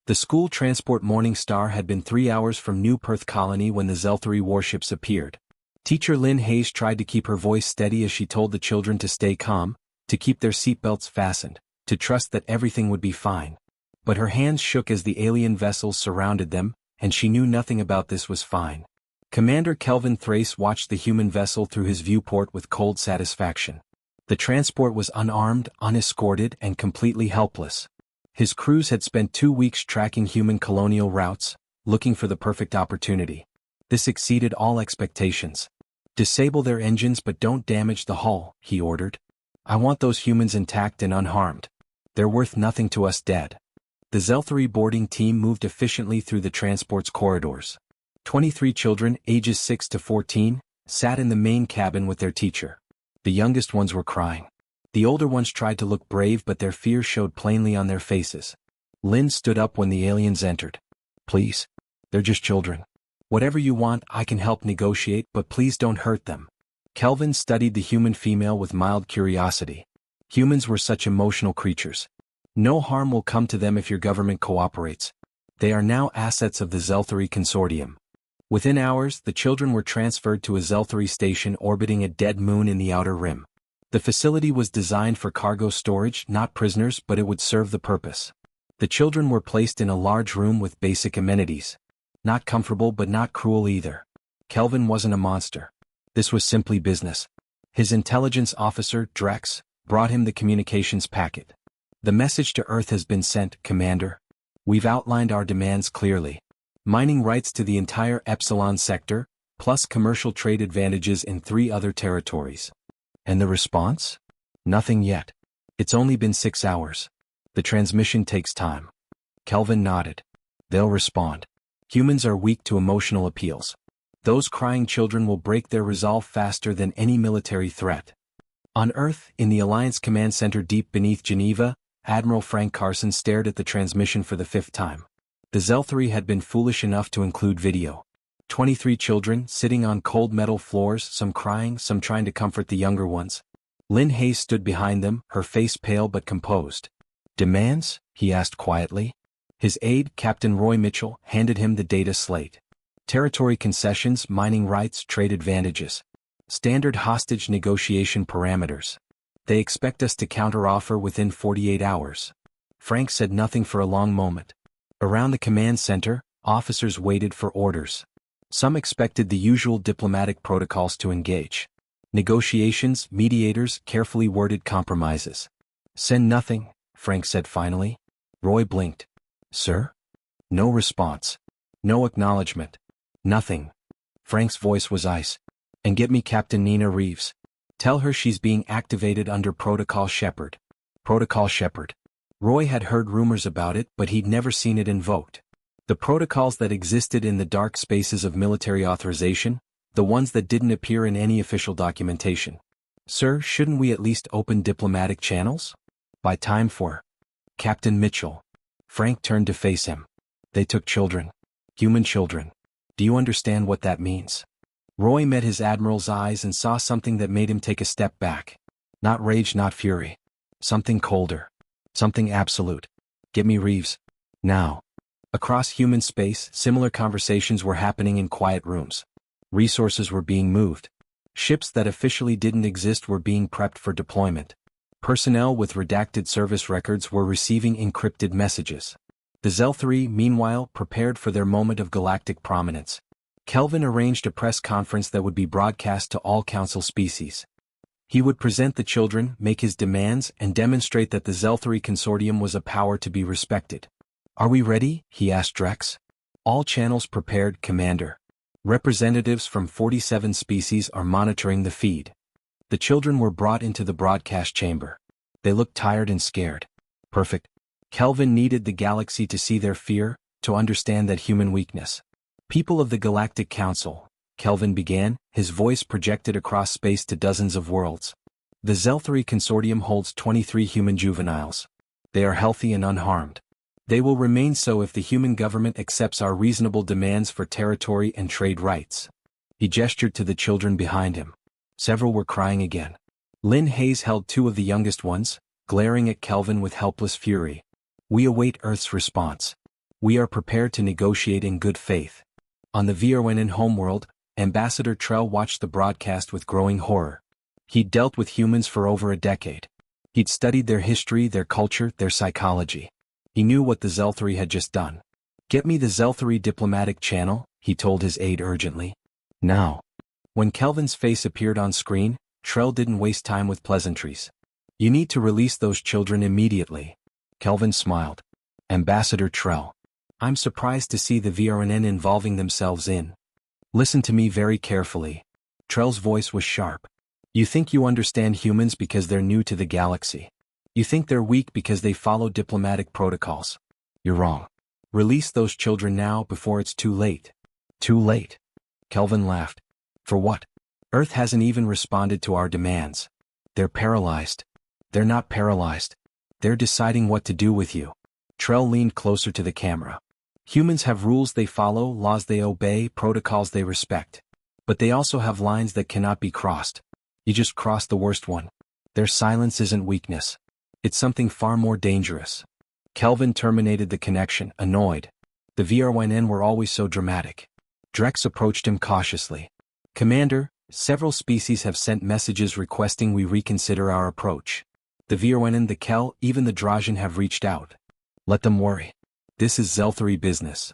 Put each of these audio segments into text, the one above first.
The school transport Morning Star had been 3 hours from New Perth Colony when the Zelthari warships appeared. Teacher Lynn Hayes tried to keep her voice steady as she told the children to stay calm, to keep their seatbelts fastened, to trust that everything would be fine. But her hands shook as the alien vessels surrounded them, and she knew nothing about this was fine. Commander Kelvin Thrace watched the human vessel through his viewport with cold satisfaction. The transport was unarmed, unescorted, and completely helpless. His crews had spent 2 weeks tracking human colonial routes, looking for the perfect opportunity. This exceeded all expectations. Disable their engines but don't damage the hull, he ordered. I want those humans intact and unharmed. They're worth nothing to us dead. The Zelthari boarding team moved efficiently through the transport's corridors. 23 children, ages 6 to 14, sat in the main cabin with their teacher. The youngest ones were crying. The older ones tried to look brave but their fear showed plainly on their faces. Lynn stood up when the aliens entered. Please. They're just children. Whatever you want, I can help negotiate, but please don't hurt them. Kelvin studied the human female with mild curiosity. Humans were such emotional creatures. No harm will come to them if your government cooperates. They are now assets of the Zelthari Consortium. Within hours, the children were transferred to a Zelthari station orbiting a dead moon in the outer rim. The facility was designed for cargo storage, not prisoners, but it would serve the purpose. The children were placed in a large room with basic amenities. Not comfortable but not cruel either. Kelvin wasn't a monster. This was simply business. His intelligence officer, Drex, brought him the communications packet. The message to Earth has been sent, Commander. We've outlined our demands clearly. Mining rights to the entire Epsilon sector, plus commercial trade advantages in 3 other territories. And the response? Nothing yet. It's only been 6 hours. The transmission takes time. Kelvin nodded. They'll respond. Humans are weak to emotional appeals. Those crying children will break their resolve faster than any military threat. On Earth, in the Alliance Command Center deep beneath Geneva, Admiral Frank Carson stared at the transmission for the 5th time. The Zelthari had been foolish enough to include video. 23 children, sitting on cold metal floors, some crying, some trying to comfort the younger ones. Lynn Hayes stood behind them, her face pale but composed. Demands? He asked quietly. His aide, Captain Roy Mitchell, handed him the data slate. Territory concessions, mining rights, trade advantages. Standard hostage negotiation parameters. They expect us to counteroffer within 48 hours. Frank said nothing for a long moment. Around the command center, officers waited for orders. Some expected the usual diplomatic protocols to engage. Negotiations, mediators, carefully worded compromises. Send nothing, Frank said finally. Roy blinked. Sir? No response. No acknowledgement. Nothing. Frank's voice was ice. And get me Captain Nina Reeves. Tell her she's being activated under Protocol Shepard. Protocol Shepard. Roy had heard rumors about it, but he'd never seen it invoked. The protocols that existed in the dark spaces of military authorization, the ones that didn't appear in any official documentation. Sir, shouldn't we at least open diplomatic channels? By time for Captain Mitchell. Frank turned to face him. They took children. Human children. Do you understand what that means? Roy met his admiral's eyes and saw something that made him take a step back. Not rage, not fury. Something colder. Something absolute. Get me Reeves. Now. Across human space, similar conversations were happening in quiet rooms. Resources were being moved. Ships that officially didn't exist were being prepped for deployment. Personnel with redacted service records were receiving encrypted messages. The Zelthari, meanwhile, prepared for their moment of galactic prominence. Kelvin arranged a press conference that would be broadcast to all Council species. He would present the children, make his demands, and demonstrate that the Zelthari Consortium was a power to be respected. Are we ready? He asked Drex. All channels prepared, Commander. Representatives from 47 species are monitoring the feed. The children were brought into the broadcast chamber. They looked tired and scared. Perfect. Kelvin needed the galaxy to see their fear, to understand that human weakness. People of the Galactic Council, Kelvin began, his voice projected across space to dozens of worlds. The Zelthari Consortium holds 23 human juveniles. They are healthy and unharmed. They will remain so if the human government accepts our reasonable demands for territory and trade rights. He gestured to the children behind him. Several were crying again. Lynn Hayes held 2 of the youngest ones, glaring at Kelvin with helpless fury. We await Earth's response. We are prepared to negotiate in good faith. On the VRNN homeworld, Ambassador Trell watched the broadcast with growing horror. He'd dealt with humans for over a decade. He'd studied their history, their culture, their psychology. He knew what the Zelthari had just done. "Get me the Zelthari diplomatic channel," he told his aide urgently. "Now." When Kelvin's face appeared on screen, Trell didn't waste time with pleasantries. "You need to release those children immediately." Kelvin smiled. "Ambassador Trell, I'm surprised to see the VRNN involving themselves in." "Listen to me very carefully." Trell's voice was sharp. "You think you understand humans because they're new to the galaxy. You think they're weak because they follow diplomatic protocols. You're wrong. Release those children now before it's too late." "Too late?" Kelvin laughed. "For what? Earth hasn't even responded to our demands. They're paralyzed." "They're not paralyzed. They're deciding what to do with you." Trell leaned closer to the camera. "Humans have rules they follow, laws they obey, protocols they respect. But they also have lines that cannot be crossed. You just crossed the worst one. Their silence isn't weakness. It's something far more dangerous." Kelvin terminated the connection, annoyed. The VRNN were always so dramatic. Drex approached him cautiously. "Commander, several species have sent messages requesting we reconsider our approach. The VRNN, the Kel, even the Drajan have reached out. Let them worry. This is Zelthari business."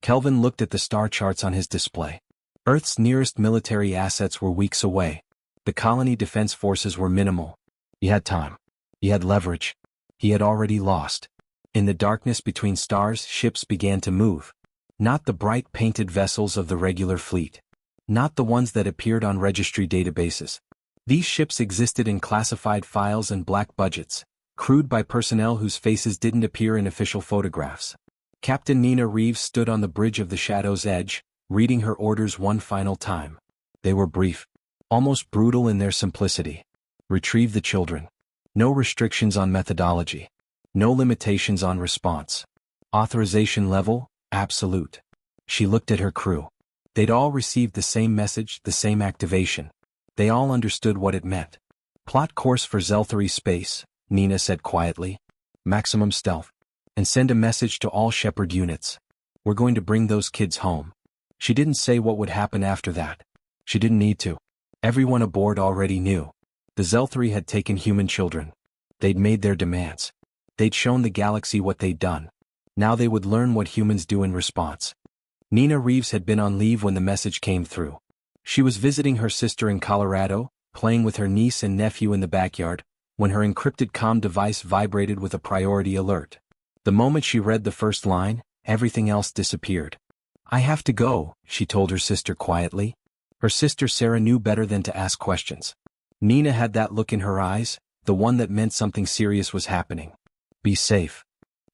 Kelvin looked at the star charts on his display. Earth's nearest military assets were weeks away. The colony defense forces were minimal. He had time. He had leverage. He had already lost. In the darkness between stars, ships began to move. Not the bright painted vessels of the regular fleet. Not the ones that appeared on registry databases. These ships existed in classified files and black budgets, crewed by personnel whose faces didn't appear in official photographs. Captain Nina Reeves stood on the bridge of the Shadow's Edge, reading her orders one final time. They were brief. Almost brutal in their simplicity. Retrieve the children. No restrictions on methodology. No limitations on response. Authorization level, absolute. She looked at her crew. They'd all received the same message, the same activation. They all understood what it meant. "Plot course for Zelthari space," Nina said quietly. "Maximum stealth. And send a message to all Shepherd units. We're going to bring those kids home." She didn't say what would happen after that. She didn't need to. Everyone aboard already knew. The Zelthari had taken human children. They'd made their demands. They'd shown the galaxy what they'd done. Now they would learn what humans do in response. Nina Reeves had been on leave when the message came through. She was visiting her sister in Colorado, playing with her niece and nephew in the backyard, when her encrypted comm device vibrated with a priority alert. The moment she read the first line, everything else disappeared. "I have to go," she told her sister quietly. Her sister Sarah knew better than to ask questions. Nina had that look in her eyes, the one that meant something serious was happening. "Be safe."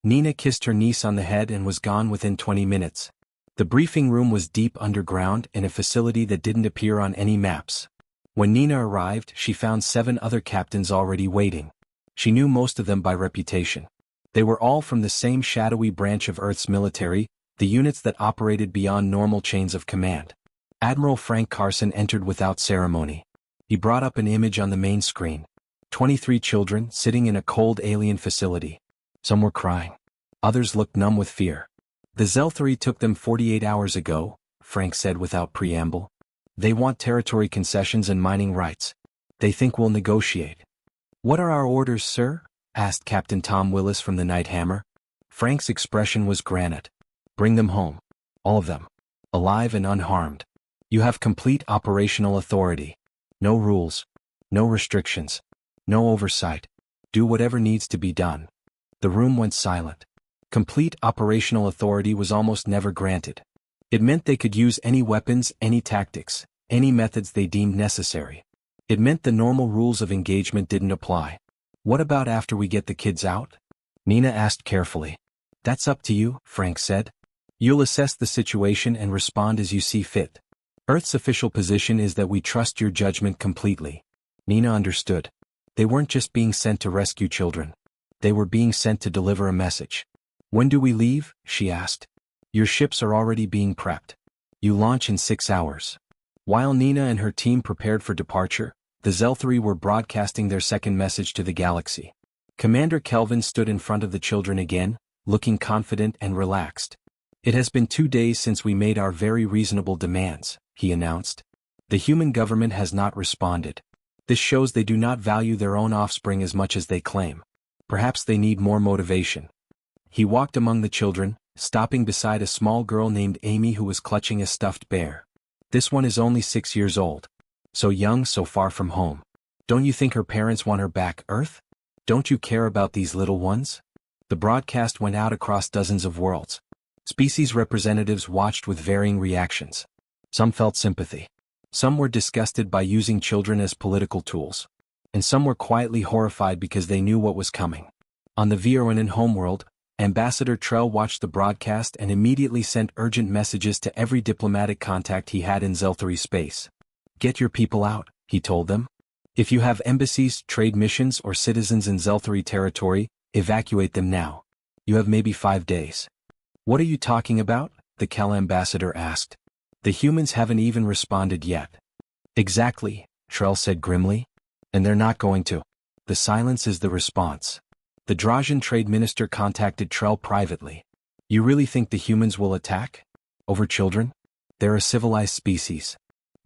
Nina kissed her niece on the head and was gone within 20 minutes. The briefing room was deep underground in a facility that didn't appear on any maps. When Nina arrived, she found 7 other captains already waiting. She knew most of them by reputation. They were all from the same shadowy branch of Earth's military, the units that operated beyond normal chains of command. Admiral Frank Carson entered without ceremony. He brought up an image on the main screen. 23 children sitting in a cold alien facility. Some were crying. Others looked numb with fear. "The Zelthari took them 48 hours ago," Frank said without preamble. "They want territory concessions and mining rights. They think we'll negotiate." "What are our orders, sir?" asked Captain Tom Willis from the Night Hammer. Frank's expression was granite. "Bring them home. All of them. Alive and unharmed. You have complete operational authority. No rules. No restrictions. No oversight. Do whatever needs to be done." The room went silent. Complete operational authority was almost never granted. It meant they could use any weapons, any tactics, any methods they deemed necessary. It meant the normal rules of engagement didn't apply. "What about after we get the kids out?" Nina asked carefully. "That's up to you," Frank said. "You'll assess the situation and respond as you see fit. Earth's official position is that we trust your judgment completely." Nina understood. They weren't just being sent to rescue children. They were being sent to deliver a message. "When do we leave?" she asked. "Your ships are already being prepped. You launch in 6 hours." While Nina and her team prepared for departure, the Zelthari were broadcasting their second message to the galaxy. Commander Kelvin stood in front of the children again, looking confident and relaxed. "It has been 2 days since we made our very reasonable demands," he announced. "The human government has not responded. This shows they do not value their own offspring as much as they claim. Perhaps they need more motivation." He walked among the children, stopping beside a small girl named Amy who was clutching a stuffed bear. "This one is only 6 years old. So young, so far from home. Don't you think her parents want her back, Earth? Don't you care about these little ones?" The broadcast went out across dozens of worlds. Species representatives watched with varying reactions. Some felt sympathy. Some were disgusted by using children as political tools. And some were quietly horrified because they knew what was coming. On the VRNN homeworld, Ambassador Trell watched the broadcast and immediately sent urgent messages to every diplomatic contact he had in Zelthari space. "Get your people out," he told them. "If you have embassies, trade missions, or citizens in Zelthari territory, evacuate them now. You have maybe 5 days." "What are you talking about?" the Kel ambassador asked. "The humans haven't even responded yet." "Exactly," Trell said grimly. "And they're not going to. The silence is the response." The Drajan trade minister contacted Trell privately. "You really think the humans will attack? Over children? They're a civilized species."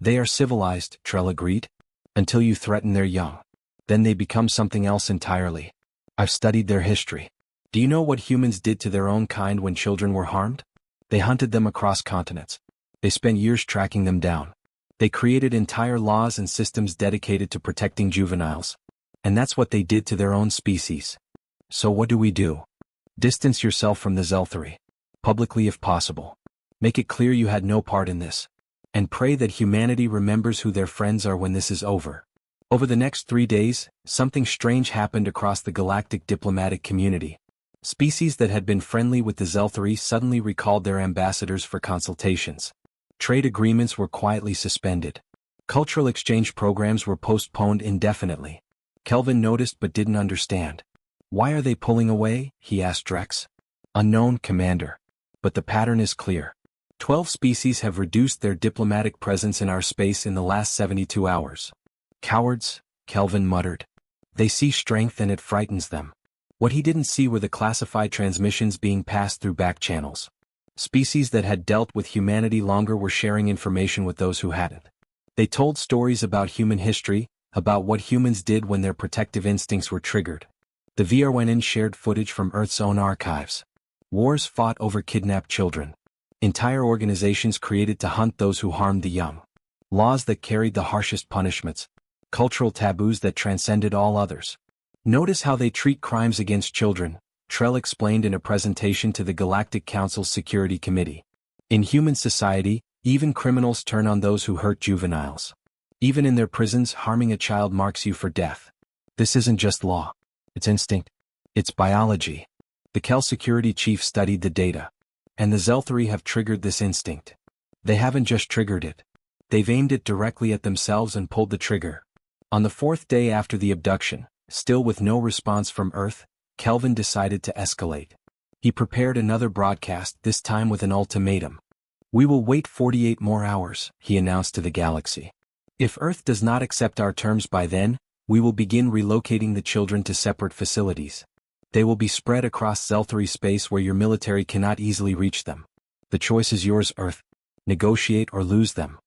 "They are civilized," Trell agreed. "Until you threaten their young. Then they become something else entirely. I've studied their history. Do you know what humans did to their own kind when children were harmed? They hunted them across continents. They spent years tracking them down. They created entire laws and systems dedicated to protecting juveniles. And that's what they did to their own species. So what do we do? Distance yourself from the Zelthari. Publicly if possible. Make it clear you had no part in this. And pray that humanity remembers who their friends are when this is over." Over the next 3 days, something strange happened across the galactic diplomatic community. Species that had been friendly with the Zelthari suddenly recalled their ambassadors for consultations. Trade agreements were quietly suspended. Cultural exchange programs were postponed indefinitely. Kelvin noticed but didn't understand. "Why are they pulling away?" he asked Drex. "Unknown, Commander. But the pattern is clear. 12 species have reduced their diplomatic presence in our space in the last 72 hours. Cowards," Kelvin muttered. "They see strength and it frightens them." What he didn't see were the classified transmissions being passed through back channels. Species that had dealt with humanity longer were sharing information with those who hadn't. They told stories about human history, about what humans did when their protective instincts were triggered. The VRNN shared footage from Earth's own archives. Wars fought over kidnapped children. Entire organizations created to hunt those who harmed the young. Laws that carried the harshest punishments. Cultural taboos that transcended all others. "Notice how they treat crimes against children," Trell explained in a presentation to the Galactic Council's Security Committee. "In human society, even criminals turn on those who hurt juveniles. Even in their prisons, harming a child marks you for death. This isn't just law. It's instinct. It's biology." The Kel security chief studied the data. And the Zelthari have triggered this instinct. They haven't just triggered it. They've aimed it directly at themselves and pulled the trigger. On the 4th day after the abduction, still with no response from Earth, Kelvin decided to escalate. He prepared another broadcast, this time with an ultimatum. "We will wait 48 more hours," he announced to the galaxy. "If Earth does not accept our terms by then, we will begin relocating the children to separate facilities. They will be spread across Zelthari space where your military cannot easily reach them. The choice is yours, Earth. Negotiate or lose them."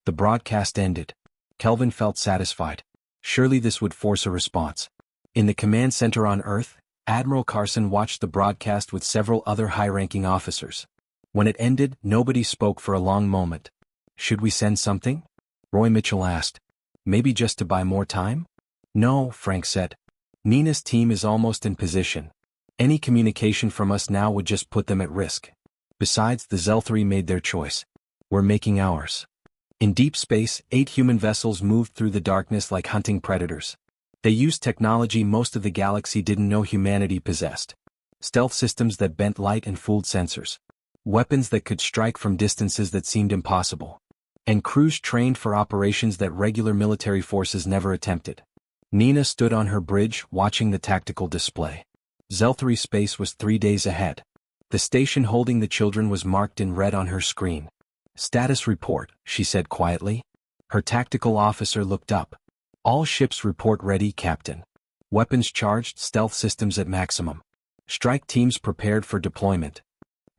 The broadcast ended. Kelvin felt satisfied. Surely this would force a response. In the command center on Earth, Admiral Carson watched the broadcast with several other high-ranking officers. When it ended, nobody spoke for a long moment. "Should we send something?" Roy Mitchell asked. "Maybe just to buy more time?" "No," Frank said. "Nina's team is almost in position. Any communication from us now would just put them at risk. Besides, the Zelthari made their choice. We're making ours." In deep space, 8 human vessels moved through the darkness like hunting predators. They used technology most of the galaxy didn't know humanity possessed. Stealth systems that bent light and fooled sensors. Weapons that could strike from distances that seemed impossible. And crews trained for operations that regular military forces never attempted. Nina stood on her bridge, watching the tactical display. Zelthari space was 3 days ahead. The station holding the children was marked in red on her screen. "Status report," she said quietly. Her tactical officer looked up. "All ships report ready, Captain. Weapons charged, stealth systems at maximum." Strike teams prepared for deployment.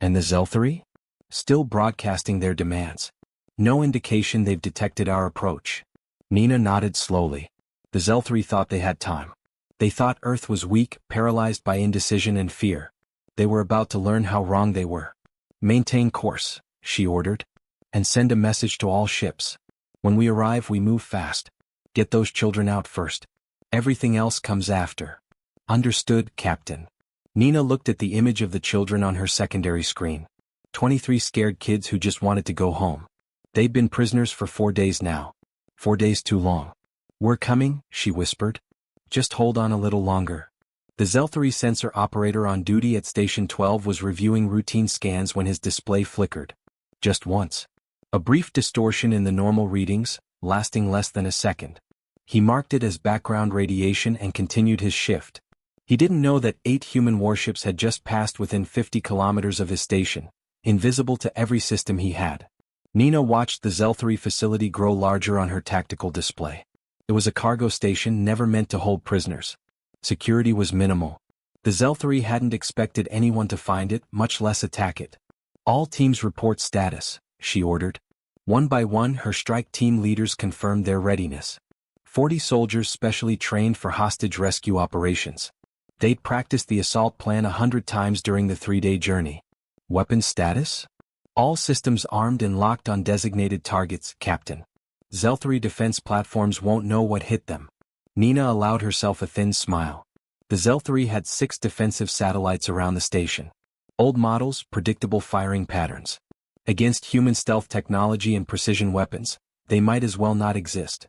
And the Zelthari? Still broadcasting their demands. No indication they've detected our approach. Nina nodded slowly. The Zelthari thought they had time. They thought Earth was weak, paralyzed by indecision and fear. They were about to learn how wrong they were. Maintain course, she ordered. And send a message to all ships. When we arrive, we move fast. Get those children out first. Everything else comes after. Understood, Captain. Nina looked at the image of the children on her secondary screen. 23 scared kids who just wanted to go home. They'd been prisoners for 4 days now. 4 days too long. We're coming, she whispered. Just hold on a little longer. The Zelthari sensor operator on duty at Station 12 was reviewing routine scans when his display flickered. Just once. A brief distortion in the normal readings, lasting less than a second. He marked it as background radiation and continued his shift. He didn't know that 8 human warships had just passed within 50 kilometers of his station, invisible to every system he had. Nina watched the Zelthari facility grow larger on her tactical display. It was a cargo station never meant to hold prisoners. Security was minimal. The Zelthari hadn't expected anyone to find it, much less attack it. All teams report status, she ordered. One by one, her strike team leaders confirmed their readiness. 40 soldiers specially trained for hostage rescue operations. They'd practiced the assault plan 100 times during the 3-day journey. Weapons status? All systems armed and locked on designated targets, Captain. Zelthari defense platforms won't know what hit them. Nina allowed herself a thin smile. The Zelthari had 6 defensive satellites around the station. Old models, predictable firing patterns. Against human stealth technology and precision weapons, they might as well not exist.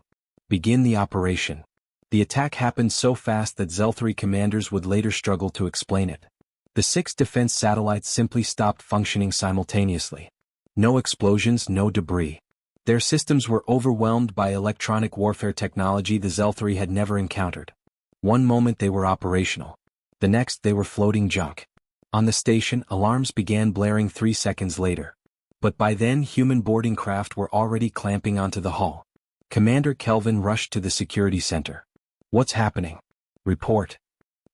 Begin the operation. The attack happened so fast that Zelthari commanders would later struggle to explain it. The 6 defense satellites simply stopped functioning simultaneously. No explosions, no debris. Their systems were overwhelmed by electronic warfare technology the Zelthari had never encountered. One moment they were operational. The next they were floating junk. On the station, alarms began blaring 3 seconds later. But by then human boarding craft were already clamping onto the hull. Commander Kelvin rushed to the security center. What's happening? Report.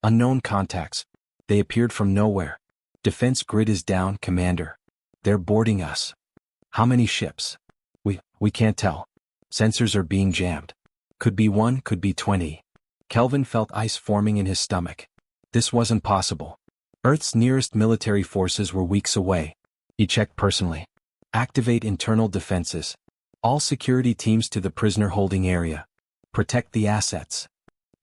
Unknown contacts. They appeared from nowhere. Defense grid is down, Commander. They're boarding us. How many ships? We can't tell. Sensors are being jammed. Could be 1, could be 20. Kelvin felt ice forming in his stomach. This wasn't possible. Earth's nearest military forces were weeks away. He checked personally. Activate internal defenses. All security teams to the prisoner holding area. Protect the assets.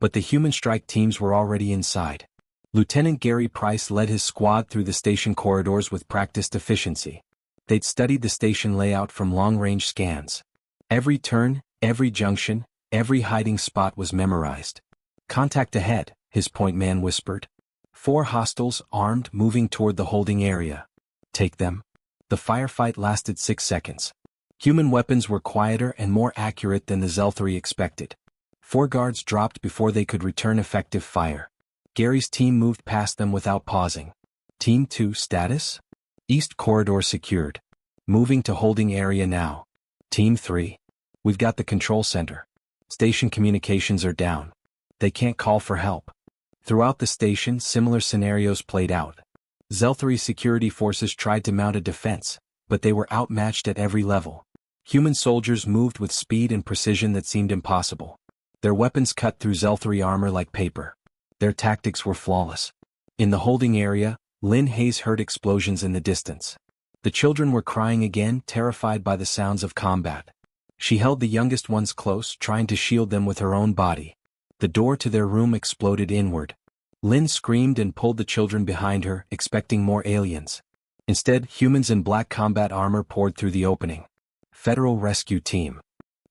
But the human strike teams were already inside. Lieutenant Gary Price led his squad through the station corridors with practiced efficiency. They'd studied the station layout from long-range scans. Every turn, every junction, every hiding spot was memorized. Contact ahead, his point man whispered. 4 hostiles, armed, moving toward the holding area. Take them. The firefight lasted 6 seconds. Human weapons were quieter and more accurate than the Zelthari expected. 4 guards dropped before they could return effective fire. Gary's team moved past them without pausing. Team 2 status? East corridor secured. Moving to holding area now. Team 3. We've got the control center. Station communications are down. They can't call for help. Throughout the station, similar scenarios played out. Zelthari security forces tried to mount a defense, but they were outmatched at every level. Human soldiers moved with speed and precision that seemed impossible. Their weapons cut through Zelthari armor like paper. Their tactics were flawless. In the holding area, Lynn Hayes heard explosions in the distance. The children were crying again, terrified by the sounds of combat. She held the youngest ones close, trying to shield them with her own body. The door to their room exploded inward. Lynn screamed and pulled the children behind her, expecting more aliens. Instead, humans in black combat armor poured through the opening. Federal Rescue Team.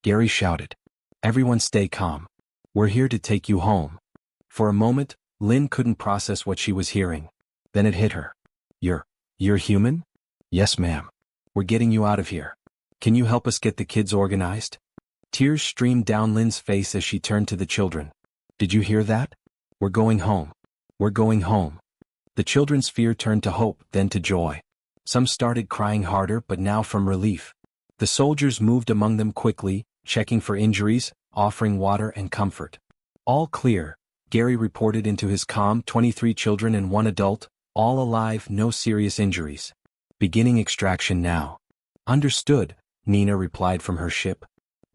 Gary shouted. Everyone stay calm. We're here to take you home. For a moment, Lynn couldn't process what she was hearing. Then it hit her. You're human? Yes, ma'am. We're getting you out of here. Can you help us get the kids organized? Tears streamed down Lynn's face as she turned to the children. Did you hear that? We're going home. We're going home. The children's fear turned to hope, then to joy. Some started crying harder, but now from relief. The soldiers moved among them quickly, checking for injuries, offering water and comfort. All clear, Gary reported into his comm, 23 children and 1 adult, all alive, no serious injuries. Beginning extraction now. Understood, Nina replied from her ship.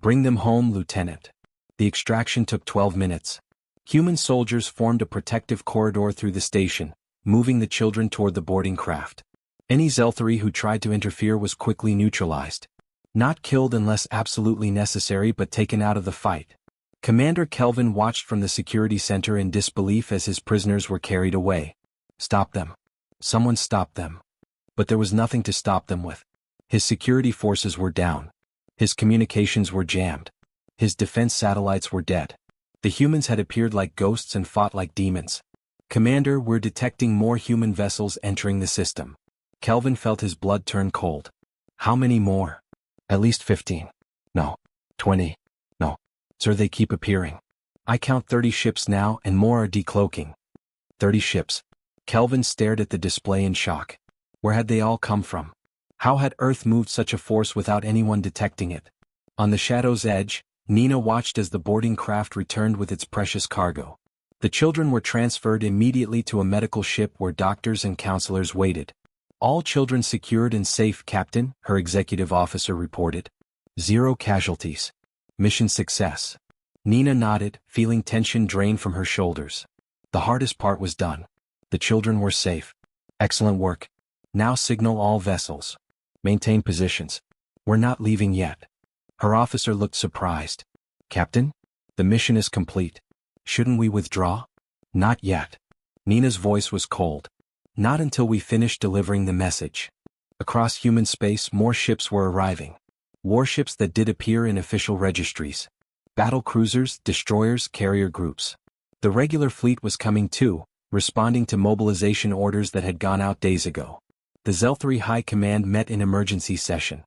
Bring them home, Lieutenant. The extraction took 12 minutes. Human soldiers formed a protective corridor through the station, moving the children toward the boarding craft. Any Zelthari who tried to interfere was quickly neutralized. Not killed unless absolutely necessary, but taken out of the fight. Commander Kelvin watched from the security center in disbelief as his prisoners were carried away. Stop them. Someone stop them. But there was nothing to stop them with. His security forces were down. His communications were jammed. His defense satellites were dead. The humans had appeared like ghosts and fought like demons. Commander, we're detecting more human vessels entering the system. Kelvin felt his blood turn cold. How many more? At least 15. No. 20. No. Sir, they keep appearing. I count 30 ships now and more are decloaking. 30 ships. Kelvin stared at the display in shock. Where had they all come from? How had Earth moved such a force without anyone detecting it? On the shadow's edge, Nina watched as the boarding craft returned with its precious cargo. The children were transferred immediately to a medical ship where doctors and counselors waited. All children secured and safe, Captain, her executive officer reported. 0 casualties. Mission success. Nina nodded, feeling tension drain from her shoulders. The hardest part was done. The children were safe. Excellent work. Now signal all vessels. Maintain positions. We're not leaving yet. Her officer looked surprised. Captain? The mission is complete. Shouldn't we withdraw? Not yet. Nina's voice was cold. Not until we finish delivering the message. Across human space, more ships were arriving. Warships that did appear in official registries. Battle cruisers, destroyers, carrier groups. The regular fleet was coming too, responding to mobilization orders that had gone out days ago. The Zelthari High Command met in emergency session.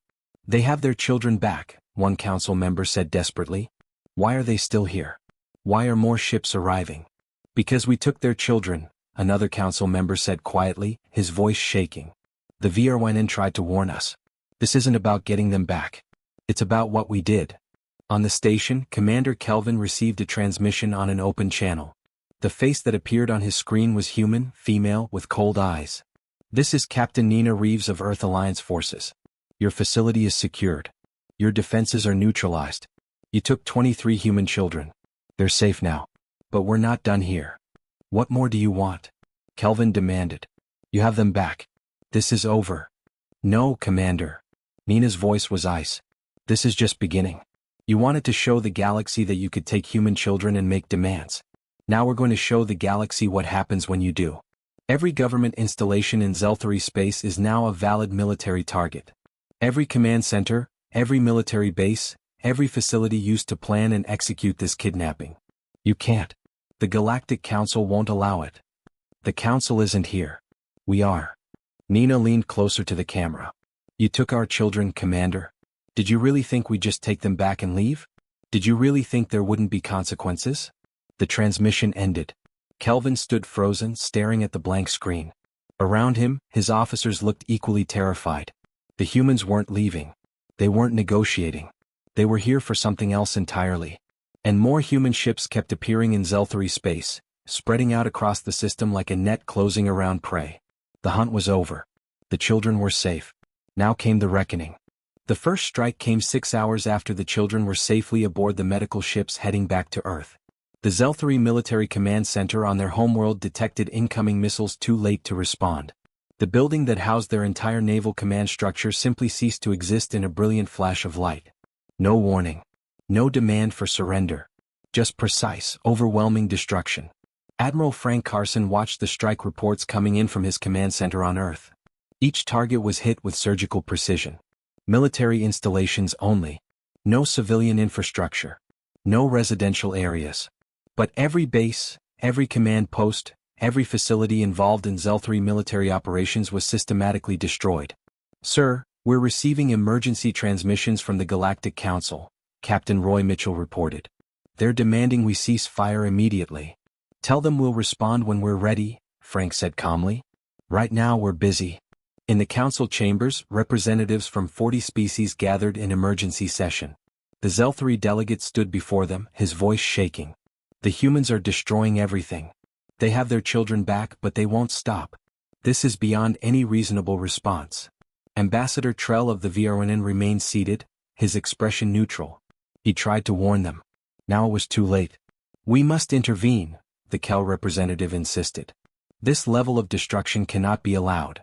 They have their children back, one council member said desperately. Why are they still here? Why are more ships arriving? Because we took their children, another council member said quietly, his voice shaking. The VR went and tried to warn us. This isn't about getting them back. It's about what we did. On the station, Commander Kelvin received a transmission on an open channel. The face that appeared on his screen was human, female, with cold eyes. This is Captain Nina Reeves of Earth Alliance Forces. Your facility is secured. Your defenses are neutralized. You took 23 human children. They're safe now. But we're not done here. What more do you want? Kelvin demanded. You have them back. This is over. No, Commander. Nina's voice was ice. This is just beginning. You wanted to show the galaxy that you could take human children and make demands. Now we're going to show the galaxy what happens when you do. Every government installation in Zelthari space is now a valid military target. Every command center, every military base, every facility used to plan and execute this kidnapping. You can't. The Galactic Council won't allow it. The Council isn't here. We are. Nina leaned closer to the camera. You took our children, Commander. Did you really think we'd just take them back and leave? Did you really think there wouldn't be consequences? The transmission ended. Kelvin stood frozen, staring at the blank screen. Around him, his officers looked equally terrified. The humans weren't leaving. They weren't negotiating. They were here for something else entirely. And more human ships kept appearing in Zelthari space, spreading out across the system like a net closing around prey. The hunt was over. The children were safe. Now came the reckoning. The first strike came 6 hours after the children were safely aboard the medical ships heading back to Earth. The Zelthari Military Command Center on their homeworld detected incoming missiles too late to respond. The building that housed their entire naval command structure simply ceased to exist in a brilliant flash of light. No warning. No demand for surrender. Just precise, overwhelming destruction. Admiral Frank Carson watched the strike reports coming in from his command center on Earth. Each target was hit with surgical precision. Military installations only. No civilian infrastructure. No residential areas. But every base, every command post, every facility involved in Zelthari military operations was systematically destroyed. Sir, we're receiving emergency transmissions from the Galactic Council, Captain Roy Mitchell reported. They're demanding we cease fire immediately. Tell them we'll respond when we're ready, Frank said calmly. Right now we're busy. In the council chambers, representatives from 40 species gathered in emergency session. The Zelthari delegate stood before them, his voice shaking. The humans are destroying everything. They have their children back, but they won't stop. This is beyond any reasonable response. Ambassador Trell of the VRNN remained seated, his expression neutral. He tried to warn them. Now it was too late. We must intervene, the Kel representative insisted. This level of destruction cannot be allowed.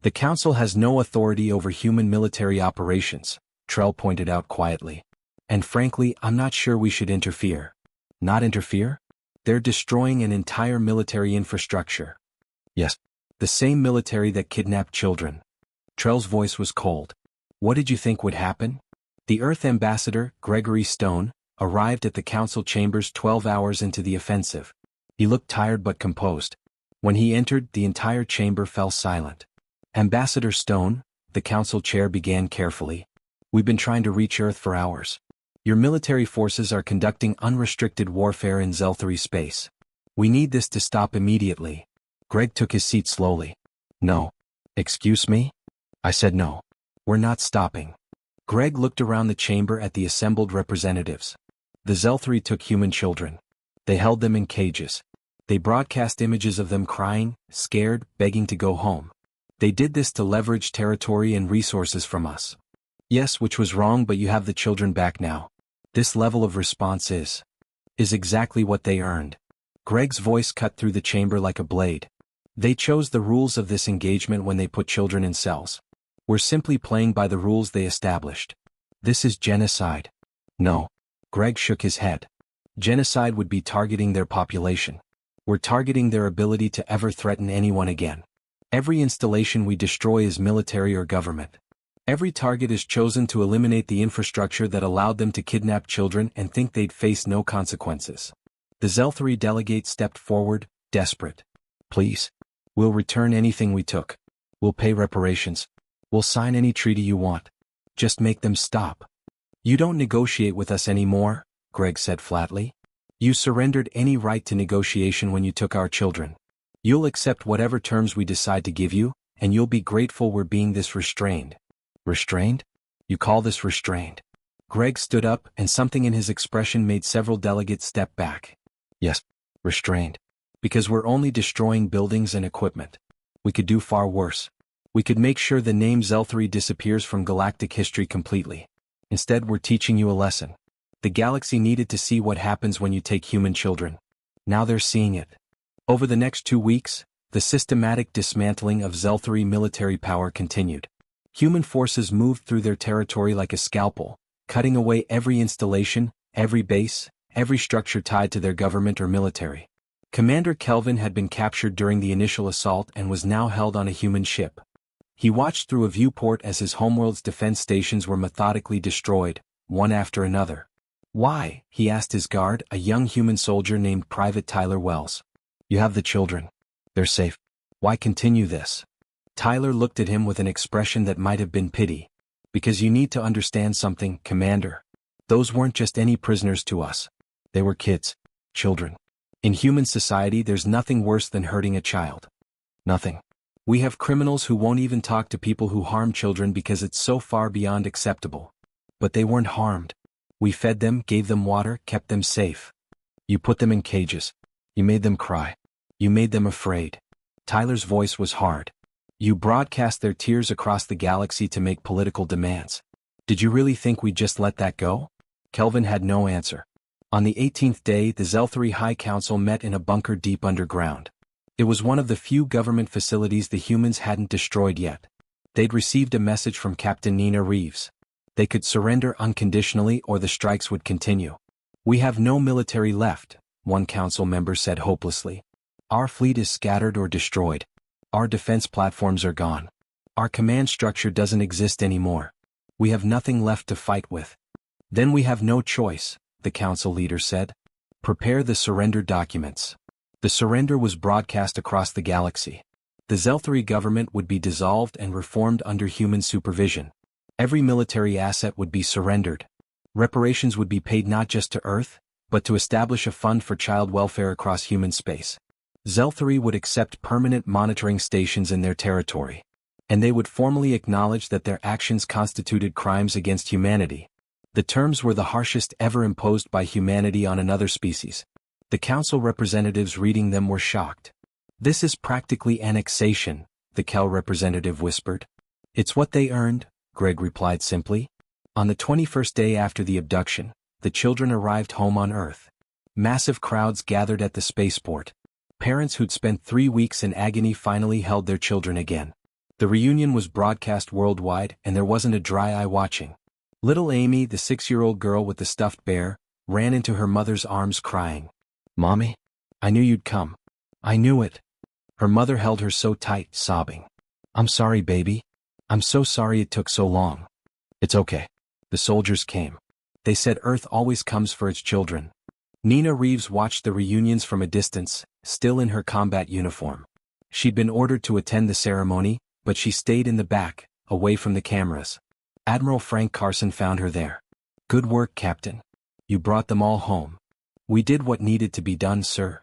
The Council has no authority over human military operations, Trell pointed out quietly. And frankly, I'm not sure we should interfere. Not interfere? They're destroying an entire military infrastructure. Yes. The same military that kidnapped children. Trell's voice was cold. What did you think would happen? The Earth ambassador, Gregory Stone, arrived at the council chambers 12 hours into the offensive. He looked tired but composed. When he entered, the entire chamber fell silent. Ambassador Stone, the council chair began carefully. We've been trying to reach Earth for hours. Your military forces are conducting unrestricted warfare in Zelthari space. We need this to stop immediately. Greg took his seat slowly. No. Excuse me? I said no. We're not stopping. Greg looked around the chamber at the assembled representatives. The Zelthari took human children. They held them in cages. They broadcast images of them crying, scared, begging to go home. They did this to leverage territory and resources from us. Yes, which was wrong, but you have the children back now. This level of response is exactly what they earned. Greg's voice cut through the chamber like a blade. They chose the rules of this engagement when they put children in cells. We're simply playing by the rules they established. This is genocide. No. Greg shook his head. Genocide would be targeting their population. We're targeting their ability to ever threaten anyone again. Every installation we destroy is military or government. Every target is chosen to eliminate the infrastructure that allowed them to kidnap children and think they'd face no consequences. The Zelthari delegate stepped forward, desperate. Please. We'll return anything we took. We'll pay reparations. We'll sign any treaty you want. Just make them stop. You don't negotiate with us anymore, Greg said flatly. You surrendered any right to negotiation when you took our children. You'll accept whatever terms we decide to give you, and you'll be grateful we're being this restrained. Restrained? You call this restrained? Greg stood up, and something in his expression made several delegates step back. Yes, restrained. Because we're only destroying buildings and equipment. We could do far worse. We could make sure the name Zelthari disappears from galactic history completely. Instead, we're teaching you a lesson. The galaxy needed to see what happens when you take human children. Now they're seeing it. Over the next 2 weeks, the systematic dismantling of Zelthari military power continued. Human forces moved through their territory like a scalpel, cutting away every installation, every base, every structure tied to their government or military. Commander Kelvin had been captured during the initial assault and was now held on a human ship. He watched through a viewport as his homeworld's defense stations were methodically destroyed, one after another. Why? He asked his guard, a young human soldier named Private Tyler Wells. You have the children. They're safe. Why continue this? Tyler looked at him with an expression that might have been pity. Because you need to understand something, Commander. Those weren't just any prisoners to us. They were kids. Children. In human society, there's nothing worse than hurting a child. Nothing. We have criminals who won't even talk to people who harm children because it's so far beyond acceptable. But they weren't harmed. We fed them, gave them water, kept them safe. You put them in cages. You made them cry. You made them afraid. Tyler's voice was hard. You broadcast their tears across the galaxy to make political demands. Did you really think we'd just let that go? Kelvin had no answer. On the 18th day, the Zelthari High Council met in a bunker deep underground. It was one of the few government facilities the humans hadn't destroyed yet. They'd received a message from Captain Nina Reeves. They could surrender unconditionally or the strikes would continue. We have no military left, one council member said hopelessly. Our fleet is scattered or destroyed. Our defense platforms are gone. Our command structure doesn't exist anymore. We have nothing left to fight with. Then we have no choice, the council leader said. Prepare the surrender documents. The surrender was broadcast across the galaxy. The Zelthari government would be dissolved and reformed under human supervision. Every military asset would be surrendered. Reparations would be paid not just to Earth, but to establish a fund for child welfare across human space. Zelthari would accept permanent monitoring stations in their territory. And they would formally acknowledge that their actions constituted crimes against humanity. The terms were the harshest ever imposed by humanity on another species. The council representatives reading them were shocked. "This is practically annexation," the Kel representative whispered. "It's what they earned," Greg replied simply. On the 21st day after the abduction, the children arrived home on Earth. Massive crowds gathered at the spaceport. Parents who'd spent 3 weeks in agony finally held their children again. The reunion was broadcast worldwide, and there wasn't a dry eye watching. Little Amy, the 6-year-old girl with the stuffed bear, ran into her mother's arms crying, "Mommy, I knew you'd come. I knew it." Her mother held her so tight, sobbing, "I'm sorry, baby. I'm so sorry it took so long." "It's okay." The soldiers came. They said Earth always comes for its children. Nina Reeves watched the reunions from a distance, still in her combat uniform. She'd been ordered to attend the ceremony, but she stayed in the back, away from the cameras. Admiral Frank Carson found her there. "Good work, Captain. You brought them all home." "We did what needed to be done, sir.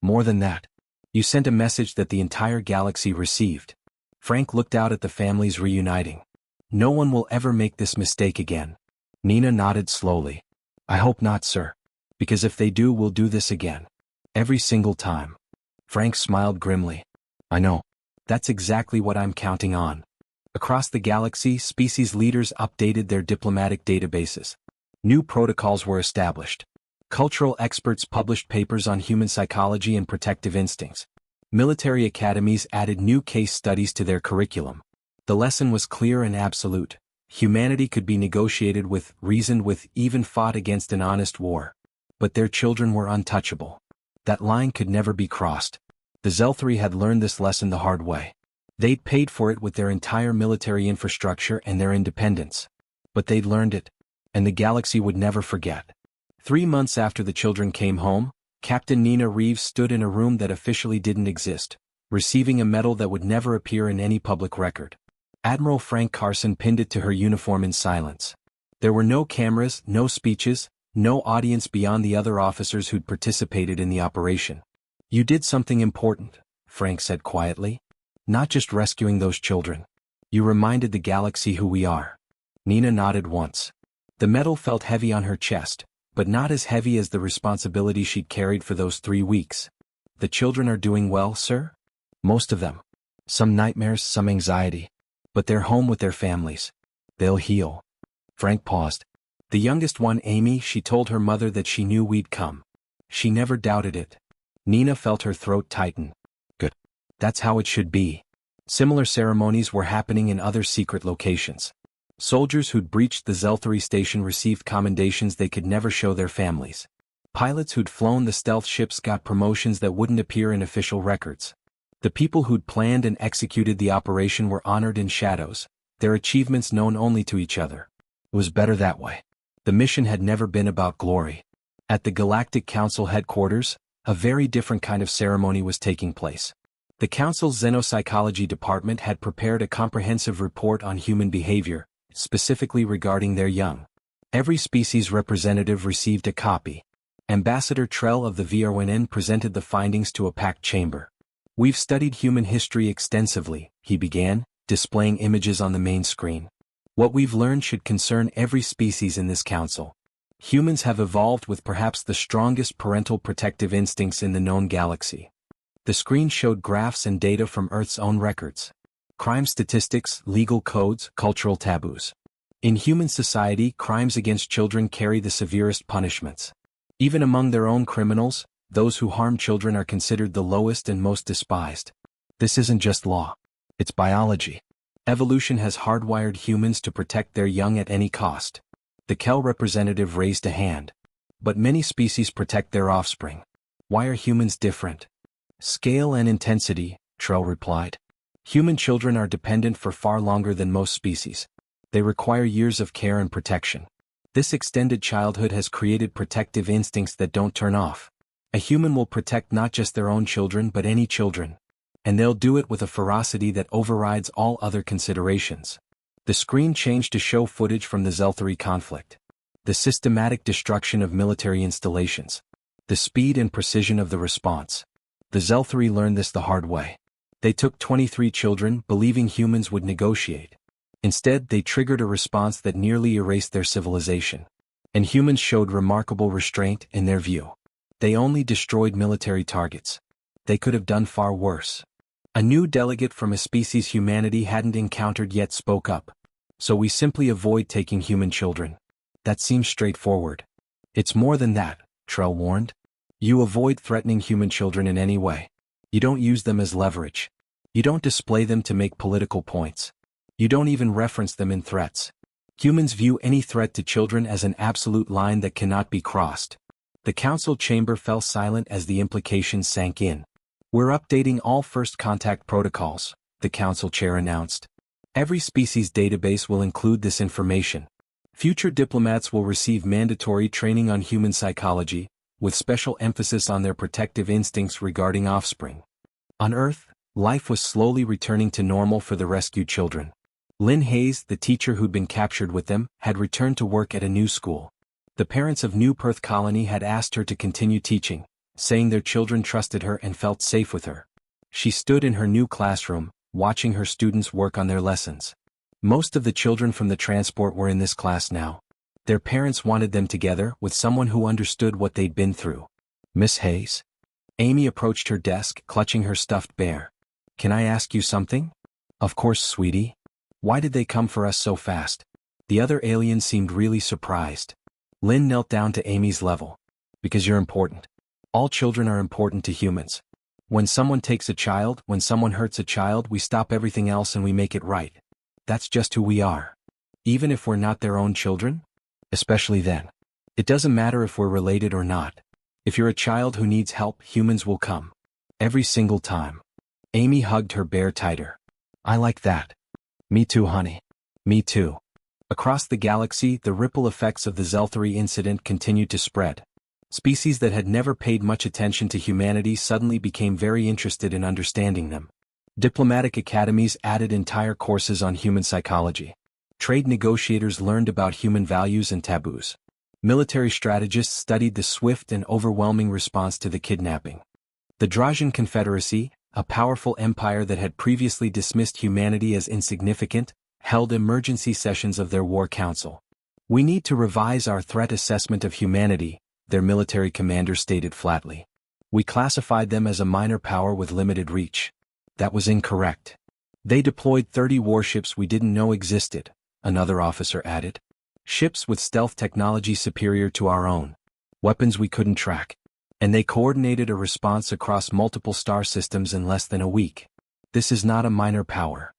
More than that. You sent a message that the entire galaxy received." Frank looked out at the families reuniting. "No one will ever make this mistake again." Nina nodded slowly. "I hope not, sir. Because if they do, we'll do this again. Every single time." Frank smiled grimly. "I know. That's exactly what I'm counting on." Across the galaxy, species leaders updated their diplomatic databases. New protocols were established. Cultural experts published papers on human psychology and protective instincts. Military academies added new case studies to their curriculum. The lesson was clear and absolute. Humanity could be negotiated with, reasoned with, even fought against an honest war. But their children were untouchable. That line could never be crossed. The Zelthri had learned this lesson the hard way. They'd paid for it with their entire military infrastructure and their independence. But they'd learned it. And the galaxy would never forget. 3 months after the children came home, Captain Nina Reeves stood in a room that officially didn't exist, receiving a medal that would never appear in any public record. Admiral Frank Carson pinned it to her uniform in silence. There were no cameras, no speeches, no audience beyond the other officers who'd participated in the operation. "You did something important," Frank said quietly. "Not just rescuing those children. You reminded the galaxy who we are." Nina nodded once. The medal felt heavy on her chest, but not as heavy as the responsibility she'd carried for those 3 weeks. "The children are doing well, sir?" "Most of them. Some nightmares, some anxiety. But they're home with their families. They'll heal." Frank paused. The youngest one, Amy, she told her mother that she knew we'd come. She never doubted it. Nina felt her throat tighten. "Good. That's how it should be." Similar ceremonies were happening in other secret locations. Soldiers who'd breached the Zelthri station received commendations they could never show their families. Pilots who'd flown the stealth ships got promotions that wouldn't appear in official records. The people who'd planned and executed the operation were honored in shadows, their achievements known only to each other. It was better that way. The mission had never been about glory. At the Galactic Council headquarters, a very different kind of ceremony was taking place. The Council's Xenopsychology Department had prepared a comprehensive report on human behavior, specifically regarding their young. Every species representative received a copy. Ambassador Trell of the VRNN presented the findings to a packed chamber. "We've studied human history extensively," he began, displaying images on the main screen. "What we've learned should concern every species in this council. Humans have evolved with perhaps the strongest parental protective instincts in the known galaxy." The screen showed graphs and data from Earth's own records. Crime statistics, legal codes, cultural taboos. In human society, crimes against children carry the severest punishments. Even among their own criminals, those who harm children are considered the lowest and most despised. This isn't just law. It's biology. Evolution has hardwired humans to protect their young at any cost. The Kel representative raised a hand. "But many species protect their offspring. Why are humans different?" "Scale and intensity," Trell replied. "Human children are dependent for far longer than most species. They require years of care and protection. This extended childhood has created protective instincts that don't turn off. A human will protect not just their own children but any children. And they'll do it with a ferocity that overrides all other considerations." The screen changed to show footage from the Zelthri conflict. The systematic destruction of military installations. The speed and precision of the response. The Zelthri learned this the hard way. They took 23 children, believing humans would negotiate. Instead, they triggered a response that nearly erased their civilization. And humans showed remarkable restraint in their view. They only destroyed military targets. They could have done far worse. A new delegate from a species humanity hadn't encountered yet spoke up. So we simply avoid taking human children. That seems straightforward. It's more than that, Trell warned. You avoid threatening human children in any way. You don't use them as leverage. You don't display them to make political points. You don't even reference them in threats. Humans view any threat to children as an absolute line that cannot be crossed. The council chamber fell silent as the implications sank in. We're updating all first contact protocols, the council chair announced. Every species database will include this information. Future diplomats will receive mandatory training on human psychology, with special emphasis on their protective instincts regarding offspring. On Earth, life was slowly returning to normal for the rescued children. Lynn Hayes, the teacher who'd been captured with them, had returned to work at a new school. The parents of New Perth Colony had asked her to continue teaching, saying their children trusted her and felt safe with her. She stood in her new classroom, watching her students work on their lessons. Most of the children from the transport were in this class now. Their parents wanted them together with someone who understood what they'd been through. Miss Hayes? Amy approached her desk, clutching her stuffed bear. Can I ask you something? Of course, sweetie. Why did they come for us so fast? The other alien seemed really surprised. Lynn knelt down to Amy's level. Because you're important. All children are important to humans. When someone takes a child, when someone hurts a child, we stop everything else and we make it right. That's just who we are. Even if we're not their own children? Especially then. It doesn't matter if we're related or not. If you're a child who needs help, humans will come. Every single time. Amy hugged her bear tighter. I like that. Me too, honey. Me too. Across the galaxy, the ripple effects of the Zelthari incident continued to spread. Species that had never paid much attention to humanity suddenly became very interested in understanding them. Diplomatic academies added entire courses on human psychology. Trade negotiators learned about human values and taboos. Military strategists studied the swift and overwhelming response to the kidnapping. The Drajan Confederacy, a powerful empire that had previously dismissed humanity as insignificant, held emergency sessions of their war council. We need to revise our threat assessment of humanity, their military commander stated flatly. We classified them as a minor power with limited reach. That was incorrect. They deployed 30 warships we didn't know existed, another officer added. Ships with stealth technology superior to our own. Weapons we couldn't track. And they coordinated a response across multiple star systems in less than a week. This is not a minor power.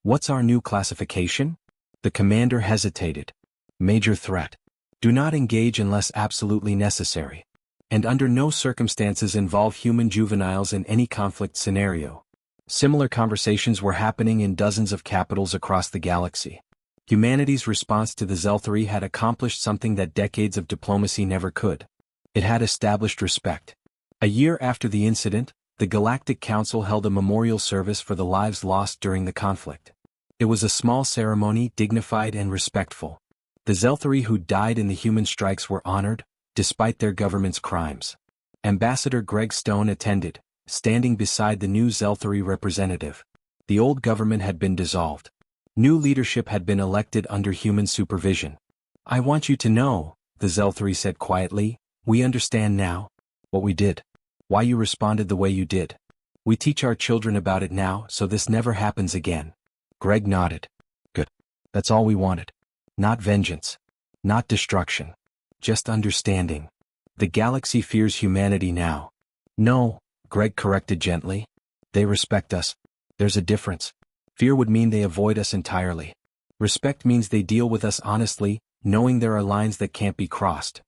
What's our new classification? The commander hesitated. Major threat. Do not engage unless absolutely necessary. And under no circumstances involve human juveniles in any conflict scenario. Similar conversations were happening in dozens of capitals across the galaxy. Humanity's response to the Zelthari had accomplished something that decades of diplomacy never could. It had established respect. A year after the incident, the Galactic Council held a memorial service for the lives lost during the conflict. It was a small ceremony, dignified and respectful. The Zelthari who died in the human strikes were honored, despite their government's crimes. Ambassador Greg Stone attended, standing beside the new Zelthari representative. The old government had been dissolved. New leadership had been elected under human supervision. I want you to know, the Zelthari said quietly, we understand now what we did. Why you responded the way you did. We teach our children about it now so this never happens again. Greg nodded. Good. That's all we wanted. Not vengeance. Not destruction. Just understanding. The galaxy fears humanity now. No, Greg corrected gently. They respect us. There's a difference. Fear would mean they avoid us entirely. Respect means they deal with us honestly, knowing there are lines that can't be crossed.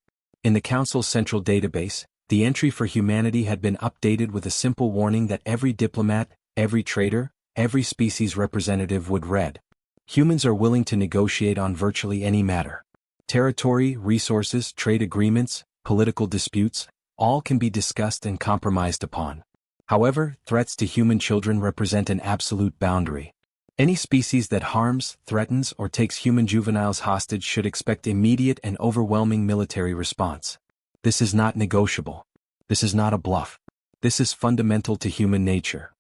In the Council's central database, the entry for humanity had been updated with a simple warning that every diplomat, every trader, every species representative would read. Humans are willing to negotiate on virtually any matter. Territory, resources, trade agreements, political disputes, all can be discussed and compromised upon. However, threats to human children represent an absolute boundary. Any species that harms, threatens, or takes human juveniles hostage should expect immediate and overwhelming military response. This is not negotiable. This is not a bluff. This is fundamental to human nature.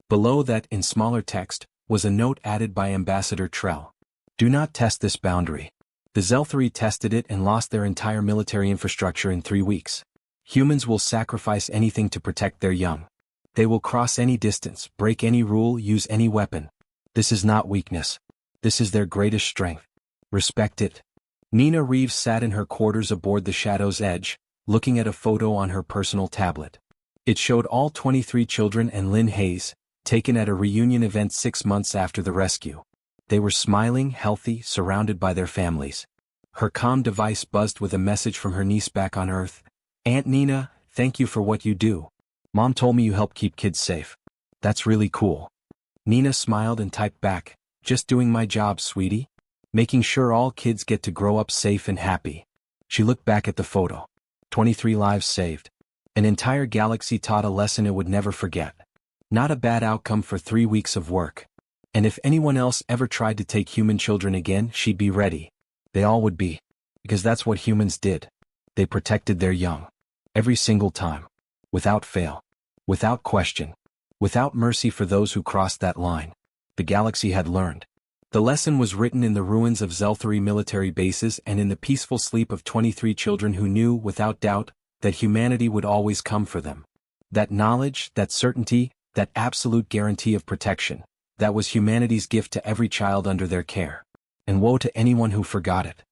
Below that, in smaller text, was a note added by Ambassador Trell. Do not test this boundary. The Zelthari tested it and lost their entire military infrastructure in 3 weeks. Humans will sacrifice anything to protect their young. They will cross any distance, break any rule, use any weapon. This is not weakness. This is their greatest strength. Respect it. Nina Reeves sat in her quarters aboard the Shadow's Edge, looking at a photo on her personal tablet. It showed all 23 children and Lynn Hayes, taken at a reunion event 6 months after the rescue. They were smiling, healthy, surrounded by their families. Her comm device buzzed with a message from her niece back on Earth. "Aunt Nina, thank you for what you do. Mom told me you help keep kids safe. That's really cool." Nina smiled and typed back, "Just doing my job, sweetie. Making sure all kids get to grow up safe and happy." She looked back at the photo. 23 lives saved. An entire galaxy taught a lesson it would never forget. Not a bad outcome for 3 weeks of work. And if anyone else ever tried to take human children again, she'd be ready. They all would be. Because that's what humans did. They protected their young. Every single time. Without fail. Without question. Without mercy for those who crossed that line. The galaxy had learned. The lesson was written in the ruins of Zelthari military bases and in the peaceful sleep of 23 children who knew, without doubt, that humanity would always come for them. That knowledge, that certainty, that absolute guarantee of protection, that was humanity's gift to every child under their care. And woe to anyone who forgot it.